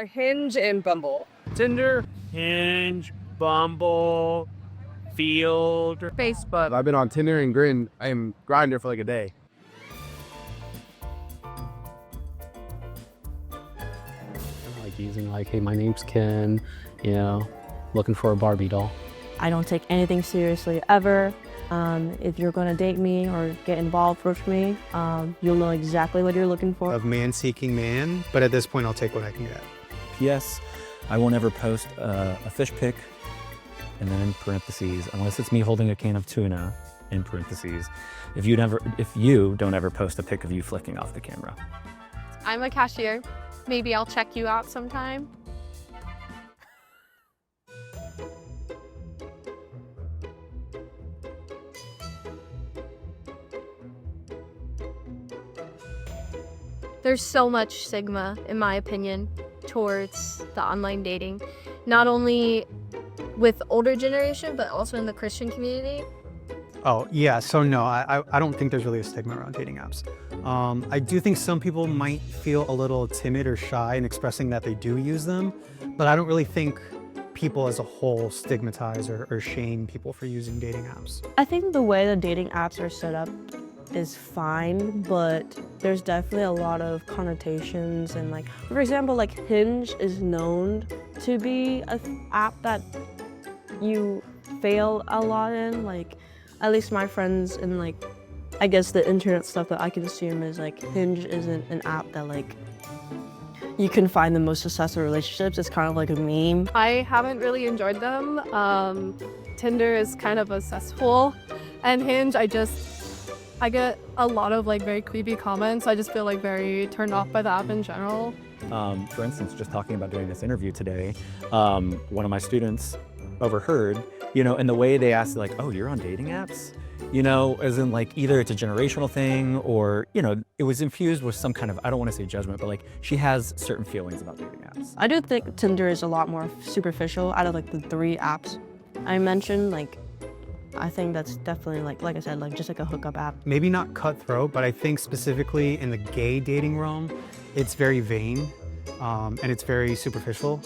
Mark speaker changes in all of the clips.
Speaker 1: Hinge and Bumble.
Speaker 2: Tinder, Hinge, Bumble, Field,
Speaker 3: Facebook. I've been on Tinder and Grin. I am grinding for like a day.
Speaker 4: Like using like, hey, my name's Ken, you know, looking for a Barbie doll.
Speaker 5: I don't take anything seriously ever. If you're gonna date me or get involved with me, you'll know exactly what you're looking for.
Speaker 6: Of man seeking man, but at this point I'll take what I can get.
Speaker 7: P.S. I won't ever post a fish pic, and then in parentheses, unless it's me holding a can of tuna, in parentheses, if you don't ever post a pic of you flicking off the camera.
Speaker 8: I'm a cashier. Maybe I'll check you out sometime. There's so much stigma, in my opinion, towards the online dating, not only with older generation, but also in the Christian community.
Speaker 6: Oh, yeah. So no, I don't think there's really a stigma around dating apps. I do think some people might feel a little timid or shy in expressing that they do use them, but I don't really think people as a whole stigmatize or shame people for using dating apps.
Speaker 5: I think the way the dating apps are set up is fine, but there's definitely a lot of connotations and like, for example, like Hinge is known to be an app that you fail a lot in. Like, at least my friends and like, I guess the internet stuff that I consume is like, Hinge isn't an app that like, you can find the most successful relationships. It's kind of like a meme.
Speaker 8: I haven't really enjoyed them. Tinder is kind of a cesspool, and Hinge, I get a lot of like very creepy comments. I just feel like very turned off by the app in general.
Speaker 7: For instance, just talking about doing this interview today, one of my students overheard, you know, and the way they asked like, oh, you're on dating apps? You know, as in like either it's a generational thing or, you know, it was infused with some kind of, I don't want to say judgment, but like she has certain feelings about dating apps.
Speaker 5: I do think Tinder is a lot more superficial out of like the 3 apps I mentioned. Like, I think that's definitely like I said, like just like a hookup app.
Speaker 6: Maybe not cutthroat, but I think specifically in the gay dating realm, it's very vain and it's very superficial.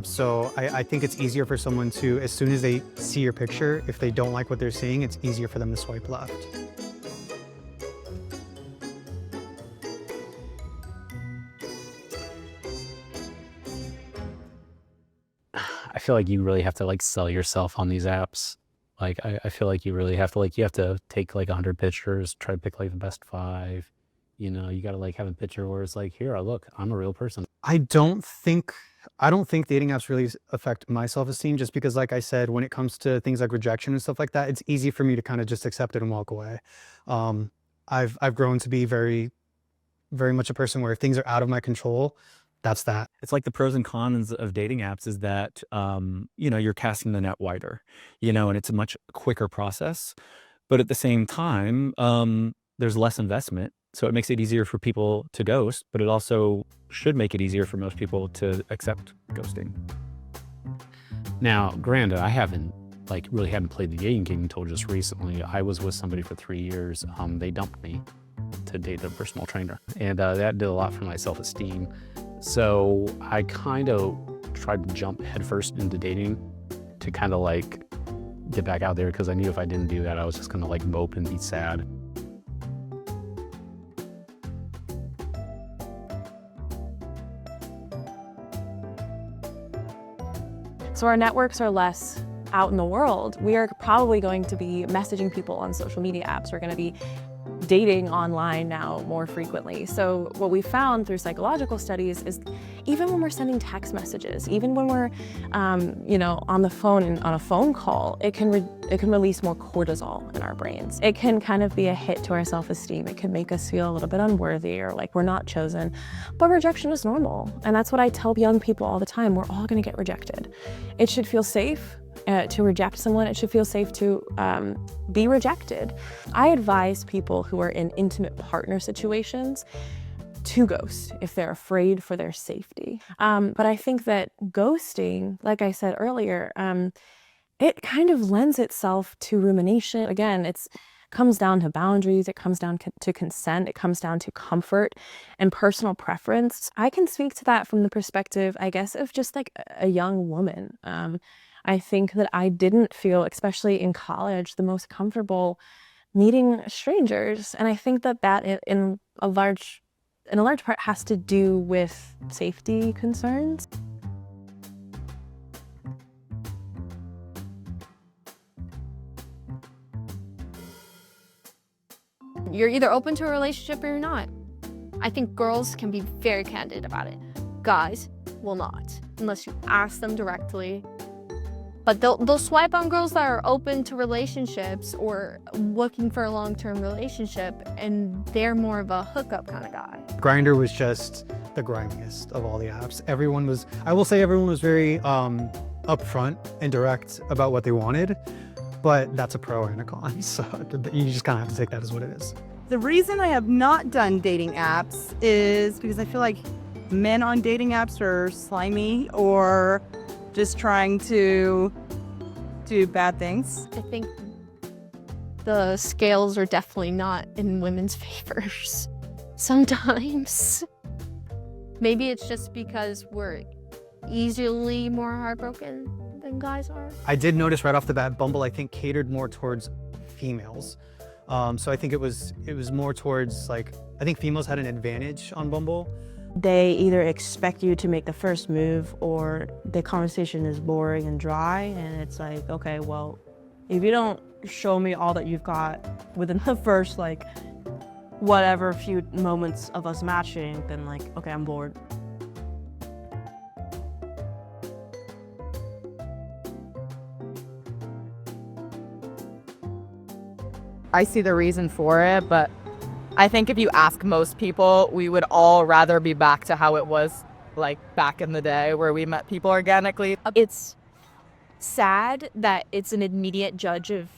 Speaker 6: So I think it's easier for someone to, as soon as they see your picture, if they don't like what they're seeing, it's easier for them to swipe left.
Speaker 4: I feel like you really have to like sell yourself on these apps. Like, I feel like you really have to like, you have to take like 100 pictures, try to pick like the best 5. You know, you got to like have a picture where it's like, here, look, I'm a real person.
Speaker 6: I don't think dating apps really affect my self-esteem, just because, like I said, when it comes to things like rejection and stuff like that, it's easy for me to kind of just accept it and walk away. I've grown to be very, very much a person where if things are out of my control, that's that.
Speaker 7: It's like the pros and cons of dating apps is that, you know, you're casting the net wider, you know, and it's a much quicker process. But at the same time, there's less investment. So it makes it easier for people to ghost, but it also should make it easier for most people to accept ghosting.
Speaker 4: Now, granted, I really haven't played the dating game until just recently. I was with somebody for 3 years. They dumped me to date a personal trainer, and that did a lot for my self-esteem. So I kind of tried to jump headfirst into dating to kind of like get back out there, because I knew if I didn't do that, I was just gonna like mope and be sad.
Speaker 9: So our networks are less out in the world. We are probably going to be messaging people on social media apps. We're going to be dating online now more frequently. So what we found through psychological studies is even when we're sending text messages, even when we're, you know, on the phone and on a phone call, it can release more cortisol in our brains. It can kind of be a hit to our self-esteem. It can make us feel a little bit unworthy or like we're not chosen. But rejection is normal. And that's what I tell young people all the time. We're all gonna get rejected. It should feel safe to reject someone. It should feel safe to be rejected. I advise people who are in intimate partner situations to ghost if they're afraid for their safety. But I think that ghosting, like I said earlier, it kind of lends itself to rumination. Again, it's comes down to boundaries, it comes down to consent, it comes down to comfort and personal preference. I can speak to that from the perspective, I guess, of just like a young woman. I think that I didn't feel, especially in college, the most comfortable meeting strangers. And I think that in a large part has to do with safety concerns.
Speaker 1: You're either open to a relationship or you're not. I think girls can be very candid about it. Guys will not, unless you ask them directly. But they'll swipe on girls that are open to relationships or looking for a long-term relationship, and they're more of a hookup kind of guy.
Speaker 6: Grindr was just the grimiest of all the apps. I will say everyone was very upfront and direct about what they wanted, but that's a pro and a con, so you just kind of have to take that as what it is.
Speaker 10: The reason I have not done dating apps is because I feel like men on dating apps are slimy or just trying to do bad things.
Speaker 1: I think the scales are definitely not in women's favors sometimes. Maybe it's just because we're easily more heartbroken than guys are.
Speaker 6: I did notice right off the bat, Bumble, I think, catered more towards females. So I think it was more towards, like, I think females had an advantage on Bumble.
Speaker 5: They either expect you to make the first move or the conversation is boring and dry, and it's like, okay, well, if you don't show me all that you've got within the first, like, whatever few moments of us matching, then, like, okay, I'm bored.
Speaker 11: I see the reason for it, but I think if you ask most people, we would all rather be back to how it was like back in the day where we met people organically.
Speaker 1: It's sad that it's an immediate judge of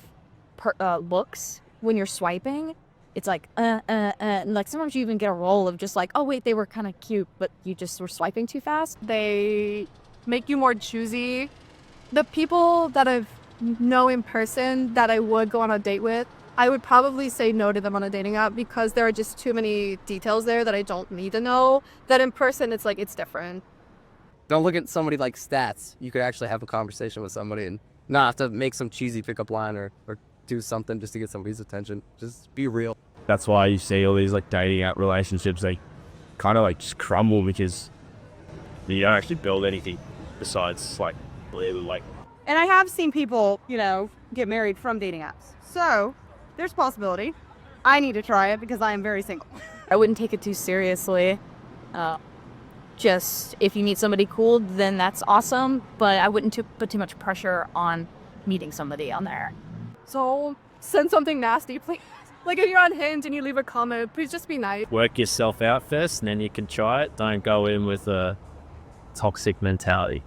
Speaker 1: looks when you're swiping. It's like, and like sometimes you even get a roll of just like, oh wait, they were kind of cute, but you just were swiping too fast.
Speaker 8: They make you more choosy. The people that I know in person that I would go on a date with, I would probably say no to them on a dating app because there are just too many details there that I don't need to know. That in person, it's like, it's different.
Speaker 12: Don't look at somebody like stats. You could actually have a conversation with somebody and not have to make some cheesy pickup line or do something just to get somebody's attention. Just be real.
Speaker 2: That's why you see all these like dating app relationships, they kind of like just crumble because you don't actually build anything besides like live like.
Speaker 10: And I have seen people, get married from dating apps. So there's a possibility. I need to try it because I am very single.
Speaker 9: I wouldn't take it too seriously. Just if you meet somebody cool, then that's awesome. But I wouldn't put too much pressure on meeting somebody on there.
Speaker 8: So send something nasty, please. Like if you're on Hinge and you leave a comment, please just be nice.
Speaker 2: Work yourself out first and then you can try it. Don't go in with a toxic mentality.